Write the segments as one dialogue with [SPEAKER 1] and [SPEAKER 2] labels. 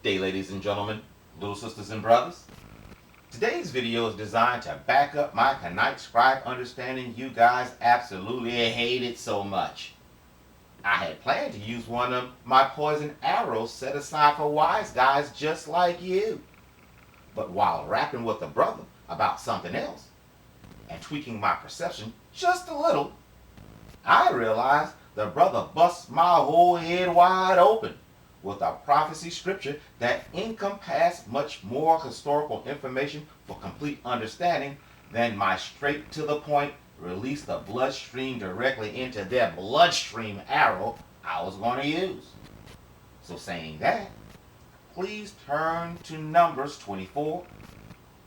[SPEAKER 1] day, ladies and gentlemen, little sisters and brothers. Today's video is designed to back up my Kanite scribe understanding you guys absolutely hated so much. I had planned to use one of my poison arrows set aside for wise guys just like you. But while rapping with a brother about something else, and tweaking my perception just a little, I realized the brother busts my whole head wide open with a prophecy scripture that encompassed much more historical information for complete understanding than my straight to the point release the bloodstream directly into their bloodstream arrow I was going to use. So saying that, please turn to Numbers 24,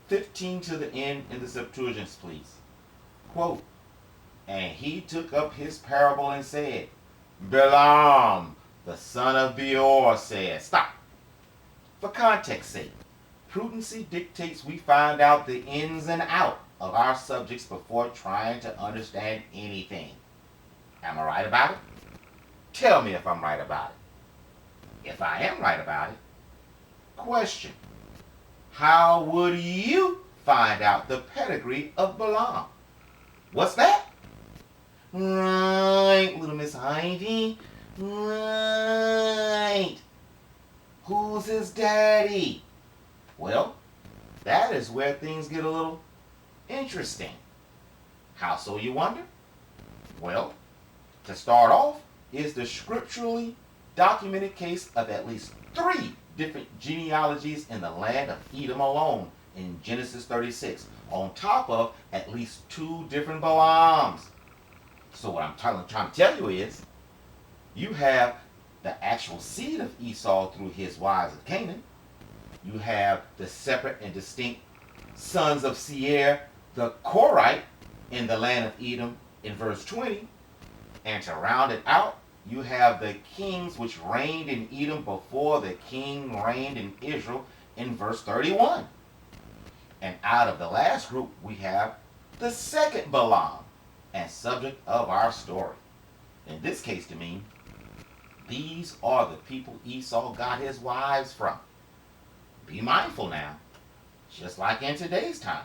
[SPEAKER 1] 15 to the end in the Septuagint, please. Quote, "And he took up his parable and said, Balaam, the son of Beor, said," stop. For context sake, prudency dictates we find out the ins and out of our subjects before trying to understand anything. Am I right about it? Tell me if I'm right about it. If I am right about it, question, how would you find out the pedigree of Balaam? What's that? Right, little Miss Ivy. Right. Who's his daddy? Well, that is where things get a little interesting. How so, you wonder? Well, to start off is the scripturally documented case of at least 3 different genealogies in the land of Edom alone in Genesis 36, on top of at least 2 different Balaams. So what I'm trying to tell you is, you have the actual seed of Esau through his wives of Canaan. You have the separate and distinct sons of Seir, the Korite, in the land of Edom in verse 20. And to round it out, you have the kings which reigned in Edom before the king reigned in Israel in verse 31. And out of the last group, we have the second Balaam, and subject of our story. In this case to me, these are the people Esau got his wives from. Be mindful now, just like in today's time,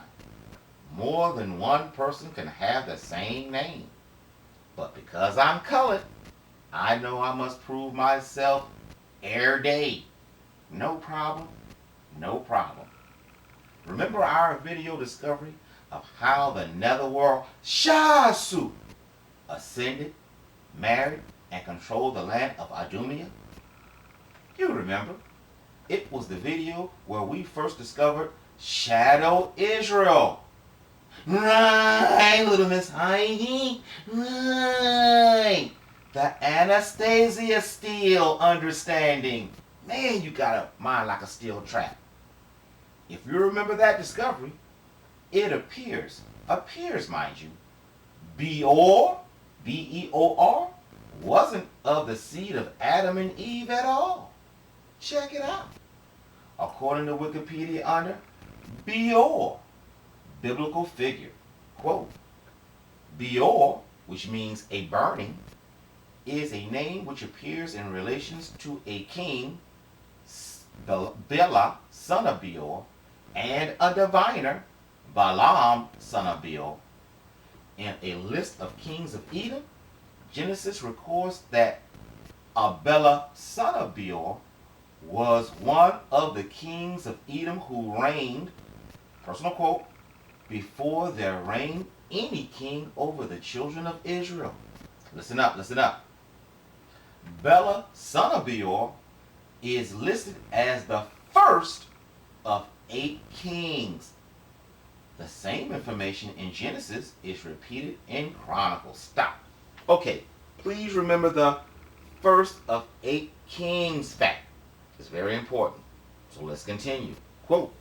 [SPEAKER 1] more than one person can have the same name. But because I'm colored, I know I must prove myself every day. No problem, no problem. Remember our video discovery of how the netherworld Shasu ascended, married, and controlled the land of Idumea? You remember, it was the video where we first discovered Shadow Israel. Right, little Miss Heidi. Right. The Anastasia Steele understanding. Man, you got a mind like a steel trap. If you remember that discovery, it appears mind you, Beor, B-E-O-R, wasn't of the seed of Adam and Eve at all. Check it out. According to Wikipedia under Beor, biblical figure, quote, Beor, which means a burning, is a name which appears in relations to a king, Bela, son of Beor, and a diviner, Balaam, son of Beor. In a list of kings of Edom, Genesis records that Bela, son of Beor, was one of the kings of Edom who reigned, personal quote, before there reigned any king over the children of Israel. Listen up, listen up. Bela, son of Beor, is listed as the first of 8 kings. The same information in Genesis is repeated in Chronicles. Stop. Okay, please remember the first of 8 kings fact. It's very important. So let's continue. Quote,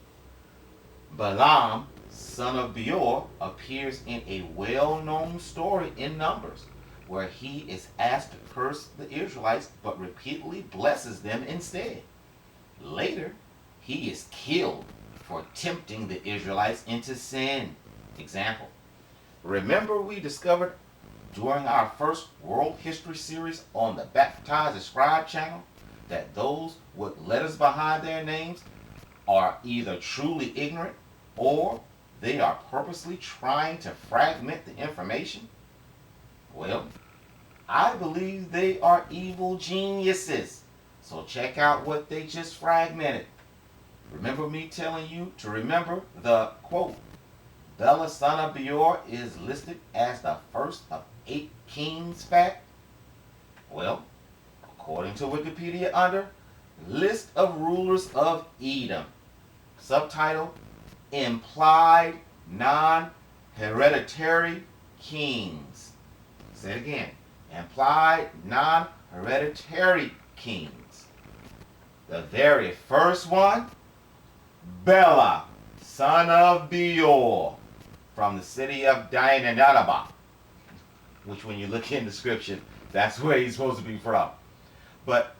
[SPEAKER 1] Balaam, son of Beor, appears in a well-known story in Numbers, where he is asked to curse the Israelites but repeatedly blesses them instead. Later, he is killed for tempting the Israelites into sin. Example, remember we discovered during our first world history series on the Baptized Scribe channel that those would letters behind their names are either truly ignorant or they are purposely trying to fragment the information? Well, I believe they are evil geniuses. So check out what they just fragmented. Remember me telling you to remember the quote, Bela, son of Beor, is listed as the first of 8 kings fact? Well, according to Wikipedia under List of Rulers of Edom, subtitle, Implied Non-Hereditary Kings. Say it again. Implied non-hereditary kings. The very first one, Bela, son of Beor, from the city of Dinanaba, which when you look in the scripture, that's where he's supposed to be from. But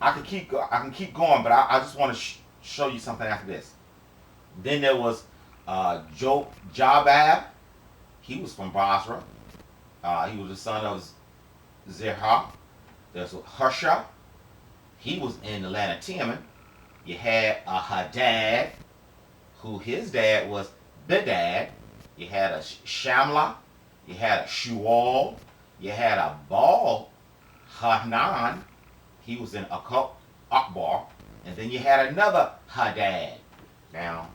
[SPEAKER 1] I can keep going, but I just want to show you something after this. Then there was Jobab. He was from Basra. He was the son of Zerah. There's Harsha. He was in the land of Teman. You had Hadad, who his dad was Bedad. You had a Shamla. You had a Shual. You had a Baal Hanan. He was in Akbar. And then you had another Hadad. Now,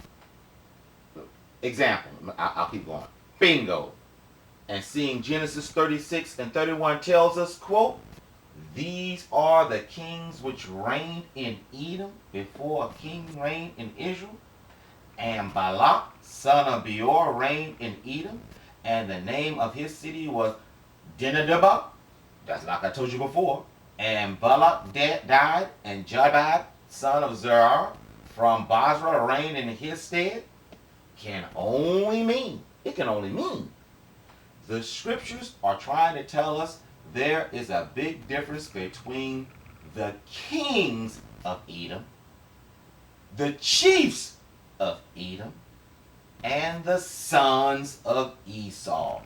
[SPEAKER 1] example, I'll keep going. Bingo. And seeing Genesis 36 and 31 tells us, quote, these are the kings which reigned in Edom before a king reigned in Israel. And Balak, son of Beor, reigned in Edom. And the name of his city was Dinadaba. That's like I told you before. And Balak died, and Jabab, son of Zerah, from Basra, reigned in his stead. It can only mean the scriptures are trying to tell us there is a big difference between the kings of Edom, the chiefs of Edom, and the sons of Esau,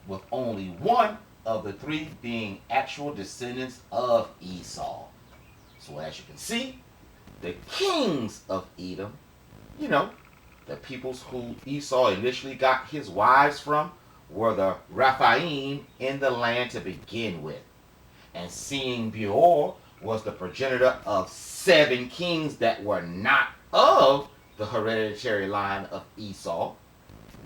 [SPEAKER 1] with only one of the 3 being actual descendants of Esau. So as you can see, the kings of Edom, the peoples who Esau initially got his wives from, were the Rephaim in the land to begin with. And seeing Beor was the progenitor of 7 kings that were not of the hereditary line of Esau,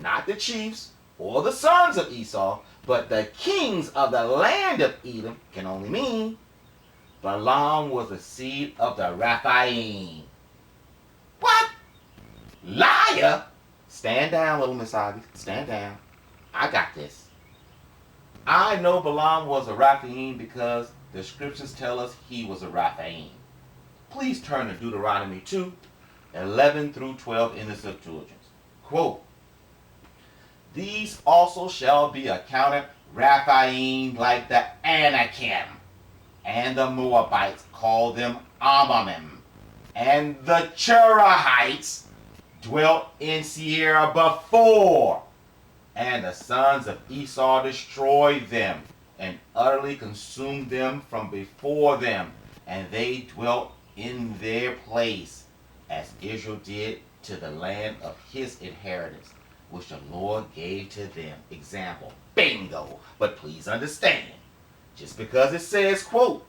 [SPEAKER 1] not the chiefs or the sons of Esau, but the kings of the land of Edom, can only mean Balaam was the seed of the Rephaim. What? Liar! Stand down, little Miss Ivy. Stand down. I got this. I know Balaam was a Rephaim because the scriptures tell us he was a Rephaim. Please turn to Deuteronomy 2, 11 through 12 in the Septuagint. Quote, these also shall be accounted Rephaim like the Anakim, and the Moabites called them Ammon, and the Cherahites dwelt in Sierra before, and the sons of Esau destroyed them and utterly consumed them from before them, and they dwelt in their place, as Israel did to the land of his inheritance, which the Lord gave to them. Example, bingo. But please understand, just because it says, quote,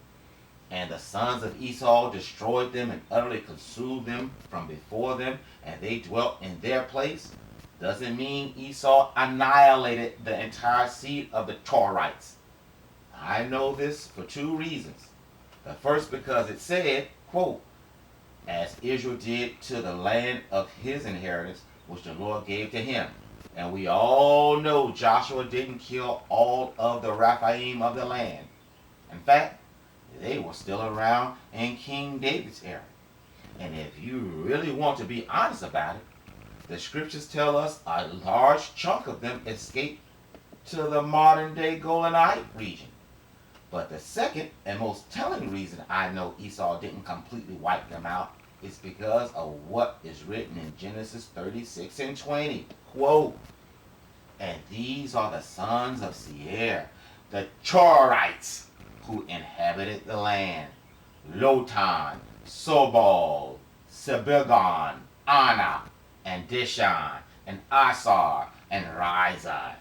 [SPEAKER 1] and the sons of Esau destroyed them and utterly consumed them from before them, and they dwelt in their place, doesn't mean Esau annihilated the entire seed of the Torites. I know this for 2 reasons. The first, because it said, quote, as Israel did to the land of his inheritance, which the Lord gave to him. And we all know Joshua didn't kill all of the Rephaim of the land. In fact, they were still around in King David's era. And if you really want to be honest about it, the scriptures tell us a large chunk of them escaped to the modern-day Golanite region. But the second and most telling reason I know Esau didn't completely wipe them out is because of what is written in Genesis 36 and 20. Quote, and these are the sons of Seir, the Chorites, who inhabited the land. Lotan, Sobal, Sebilgon, Ana, and Dishan, and Asar, and Rizah.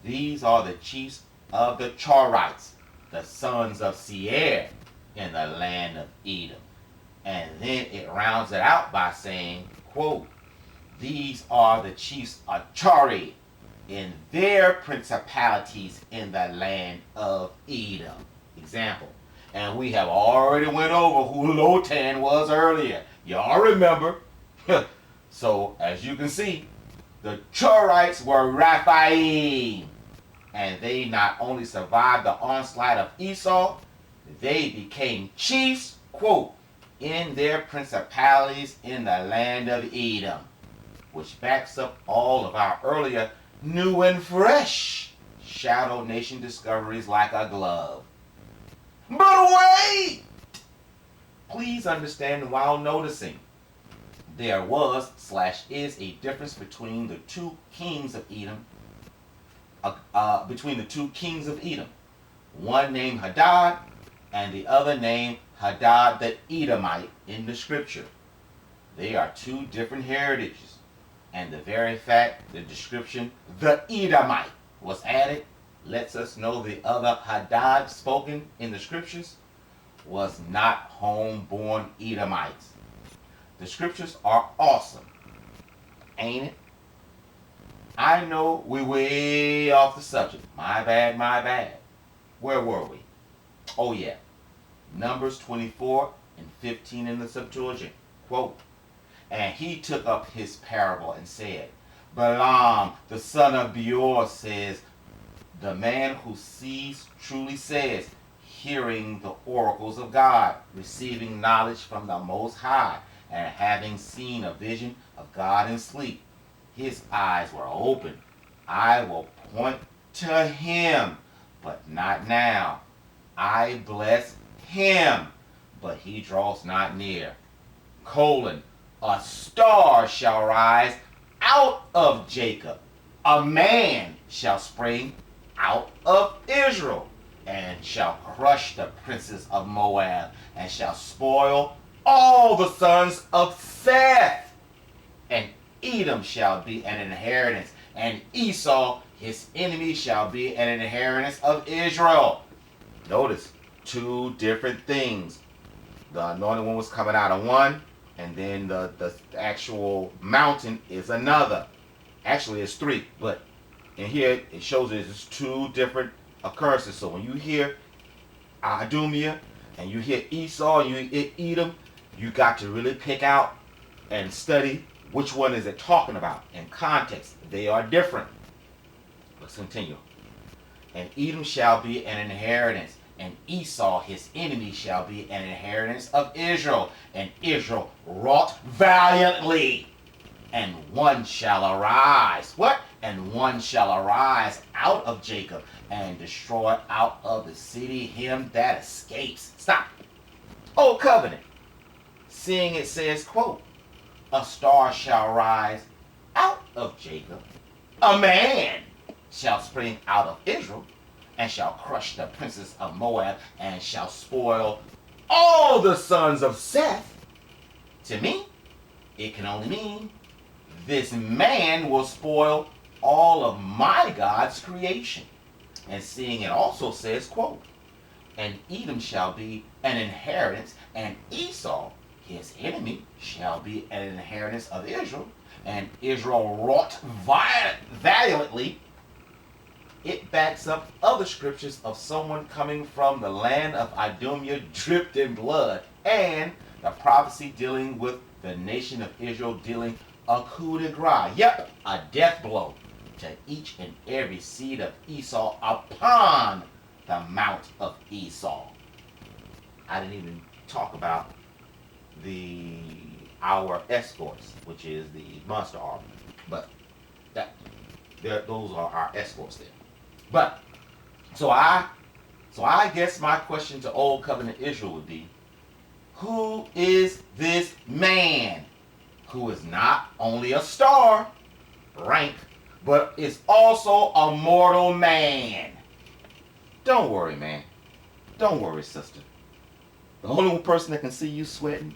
[SPEAKER 1] These are the chiefs of the Chorites, the sons of Seir, in the land of Edom. And then it rounds it out by saying, quote, these are the chiefs of Chari in their principalities in the land of Edom. Example. And we have already went over who Lotan was earlier. Y'all remember. So, as you can see, the Chorites were Raphaim. And they not only survived the onslaught of Esau, they became chiefs, quote, in their principalities in the land of Edom, which backs up all of our earlier new and fresh Shadow Nation discoveries like a glove. But wait! Please understand while noticing, there was/is a difference between the two kings of Edom, one named Hadad and the other named Hadad the Edomite in the scripture. They are two different heritages, and the very fact the description the Edomite was added lets us know the other Hadad spoken in the scriptures was not homeborn Edomites. The scriptures are awesome, ain't it? I know we way off the subject. My bad. Where were we? Oh yeah. Numbers 24 and 15 in the Septuagint. Quote, and he took up his parable and said, Balaam, the son of Beor, says, the man who sees truly says, hearing the oracles of God, receiving knowledge from the Most High, and having seen a vision of God in sleep. His eyes were open. I will point to him, but not now. I bless him, but he draws not near. A star shall rise out of Jacob. A man shall spring out of Israel, and shall crush the princes of Moab, and shall spoil all the sons of Seth. And Edom shall be an inheritance, and Esau, his enemy, shall be an inheritance of Israel. Notice, two different things. The anointed one was coming out of one, and then the actual mountain is another. Actually, it's three, but in here it shows it's two different occurrences. So when you hear Adumia and you hear Esau and you hear Edom, you got to really pick out and study which one is it talking about in context. They are different. Let's continue. And Edom shall be an inheritance, and Esau, his enemy, shall be an inheritance of Israel. And Israel wrought valiantly. And one shall arise. What? And one shall arise out of Jacob, and destroy out of the city him that escapes. Stop. Old covenant. Seeing it says, quote, a star shall rise out of Jacob. A man shall spring out of Israel, and shall crush the princes of Moab, and shall spoil all the sons of Seth. To me, it can only mean this man will spoil all of my God's creation. And seeing it also says, quote, and Edom shall be an inheritance, and Esau, his enemy, shall be an inheritance of Israel, and Israel wrought valiantly. It backs up other scriptures of someone coming from the land of Idumea dripped in blood, and the prophecy dealing with the nation of Israel dealing a coup de grace. Yep, a death blow to each and every seed of Esau upon the mount of Esau. I didn't even talk about our escorts, which is the monster army, but those are our escorts there. But so I guess my question to Old Covenant Israel would be, who is this man who is not only a star rank, but is also a mortal man? Don't worry, man. Don't worry, sister. The only person that can see you sweating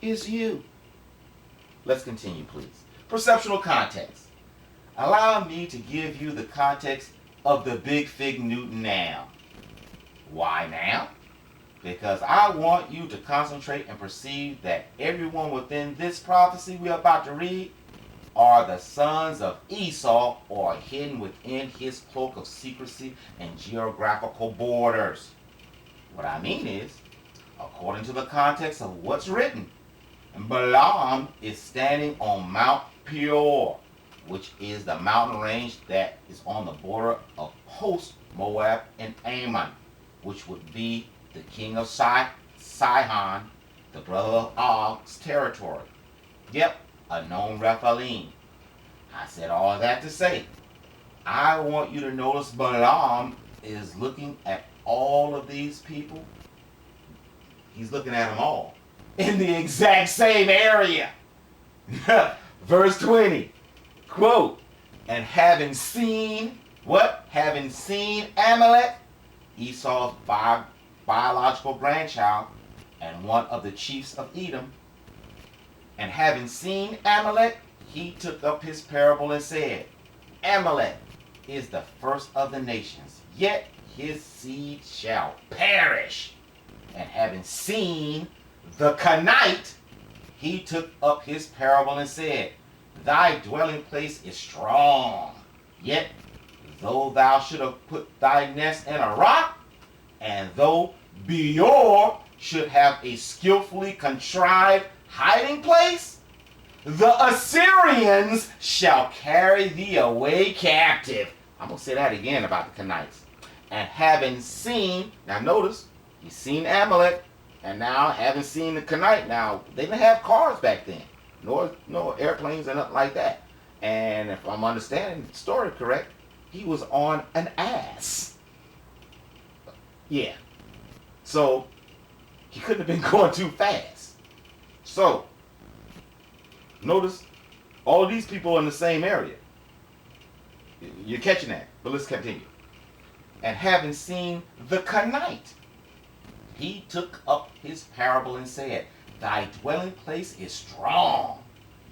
[SPEAKER 1] is you. Let's continue, please. Perceptual context. Allow me to give you the context of the Big Fig Newton now. Why now? Because I want you to concentrate and perceive that everyone within this prophecy we're about to read are the sons of Esau, or hidden within his cloak of secrecy and geographical borders. What I mean is, according to the context of what's written, Balaam is standing on Mount Peor, which is the mountain range that is on the border of post Moab and Ammon, which would be the king of Sihon, the brother of Og's territory. Yep, a known Rephaim. I said all that to say, I want you to notice Balaam is looking at all of these people. He's looking at them all in the exact same area. Verse 20, quote, and having seen, what? Having seen Amalek, Esau's biological grandchild, and one of the chiefs of Edom, and having seen Amalek, he took up his parable and said, Amalek is the first of the nations, yet his seed shall perish. And having seen the Canaanite, he took up his parable and said, thy dwelling place is strong, yet though thou should have put thy nest in a rock, and though Beor should have a skillfully contrived hiding place, the Assyrians shall carry thee away captive. I'm going to say that again about the Canaanites. And having seen, now notice, he's seen Amalek, and now having seen the Canaanite. Now, they didn't have cars back then, nor airplanes and nothing like that. And if I'm understanding the story correct, he was on an ass. Yeah. So, he couldn't have been going too fast. So, notice, all of these people are in the same area. You're catching that, but let's continue. And having seen the Canaanite, he took up his parable and said, thy dwelling place is strong,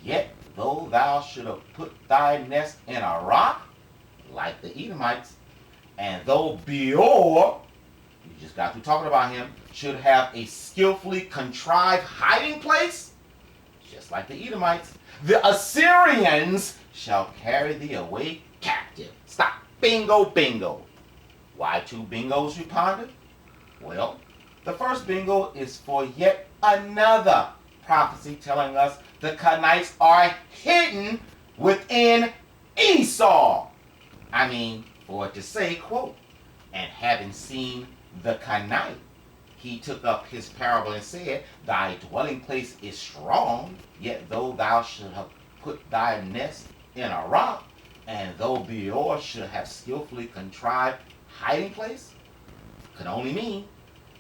[SPEAKER 1] yet though thou should have put thy nest in a rock, like the Edomites, and though Beor, you just got through talking about him, should have a skillfully contrived hiding place, just like the Edomites, the Assyrians shall carry thee away captive. Stop. Bingo, bingo. Why two bingos, you ponder? Well, the first bingo is for yet another prophecy telling us the Canaanites are hidden within Esau. I mean, for it to say, quote, and having seen the Canaanite, he took up his parable and said, thy dwelling place is strong, yet though thou should have put thy nest in a rock, and though Beor should have skillfully contrived hiding place, could only mean,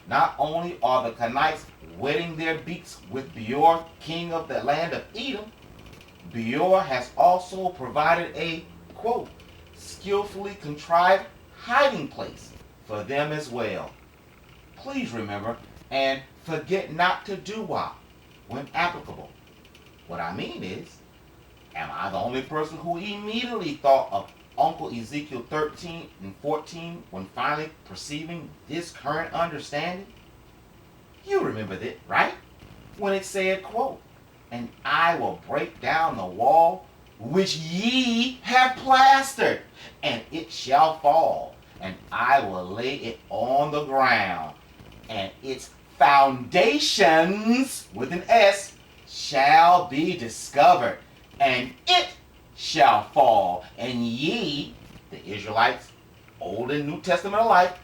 [SPEAKER 1] not only are the Canaanites wetting their beaks with Beor, king of the land of Edom, Beor has also provided a, quote, skillfully contrived hiding place for them as well. Please remember and forget not to do what when applicable. What I mean is, am I the only person who immediately thought of Uncle Ezekiel 13 and 14 when finally perceiving this current understanding? You remember that, right? When it said, quote, and I will break down the wall which ye have plastered, and it shall fall, and I will lay it on the ground, and its foundations, with an S, shall be discovered, and it shall fall, and ye, the Israelites, Old and New Testament alike,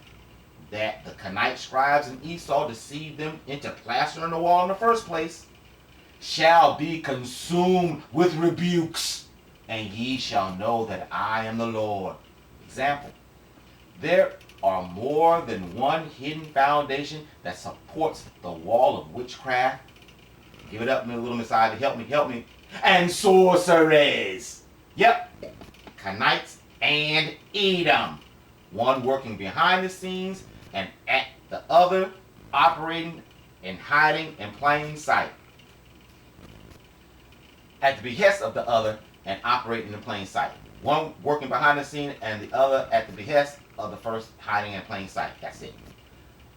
[SPEAKER 1] that the Canaanite scribes and Esau deceived them into plastering the wall in the first place, shall be consumed with rebukes, and ye shall know that I am the Lord. Example, there are more than one hidden foundation that supports the wall of witchcraft. Give it up, little Miss Ivy, help me. And sorceries. Yep, Canaanites and Edom. One working behind the scenes and at the other operating and hiding in plain sight, at the behest of the other and operating in plain sight. One working behind the scene and the other at the behest of the first hiding in plain sight. That's it.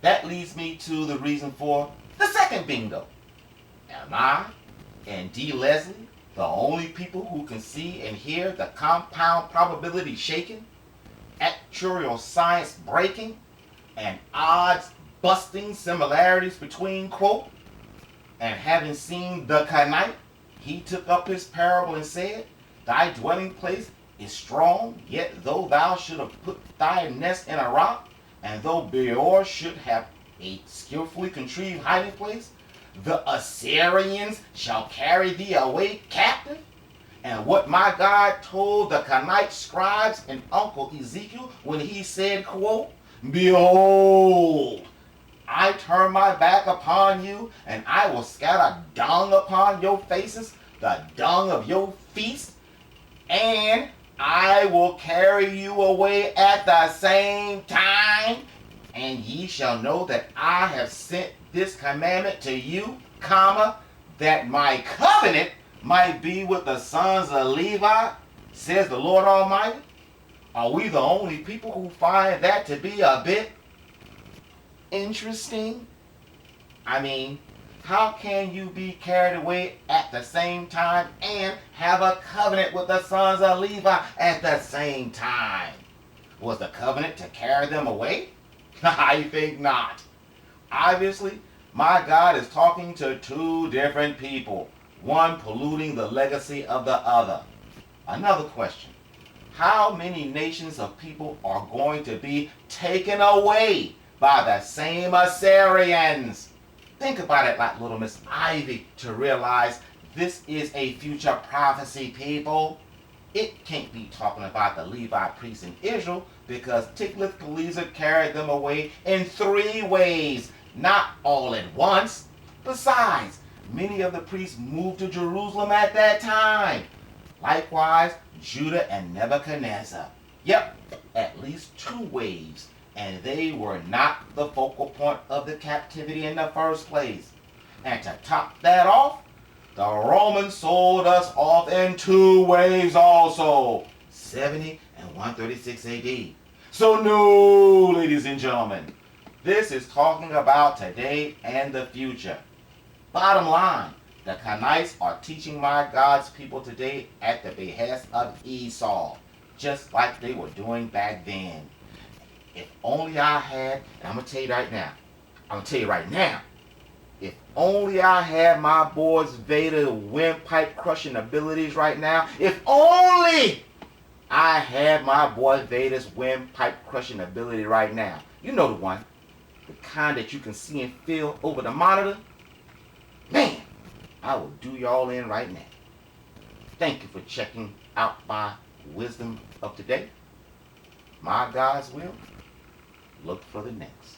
[SPEAKER 1] That leads me to the reason for the second bingo. Am I and D. Leslie the only people who can see and hear the compound probability shaking, actuarial science breaking, and odds busting similarities between, quote, and having seen the Canaanite, he took up his parable and said, thy dwelling place is strong, yet though thou should have put thy nest in a rock, and though Beor should have a skillfully contrived hiding place, the Assyrians shall carry thee away captive. And what my God told the Canaanite scribes and Uncle Ezekiel when he said, quote, behold, I turn my back upon you, and I will scatter dung upon your faces, the dung of your feast, and I will carry you away at the same time, and ye shall know that I have sent this commandment to you, comma, that my covenant might be with the sons of Levi, says the Lord Almighty. Are we the only people who find that to be a bit interesting? I mean, how can you be carried away at the same time and have a covenant with the sons of Levi at the same time? Was the covenant to carry them away? I think not. Obviously, my God is talking to two different people, one polluting the legacy of the other. Another question. How many nations of people are going to be taken away by the same Assyrians? Think about it like little Miss Ivy to realize this is a future prophecy, people. It can't be talking about the Levi priests in Israel because Tiglath-Pileser carried them away in 3 ways, not all at once. Besides, many of the priests moved to Jerusalem at that time. Likewise, Judah and Nebuchadnezzar. Yep, at least 2 waves, and they were not the focal point of the captivity in the first place. And to top that off, the Romans sold us off in 2 waves also, 70 and 136 AD. So no, ladies and gentlemen, this is talking about today and the future. Bottom line, the Canaanites are teaching my God's people today at the behest of Esau, just like they were doing back then. If only I had, and I'm going to tell you right now, if only I had my boy's Vader windpipe crushing abilities right now, if only I had my boy Vader's windpipe crushing ability right now. You know the one, the kind that you can see and feel over the monitor. Man, I will do y'all in right now. Thank you for checking out my wisdom of today. My God's will, look for the next.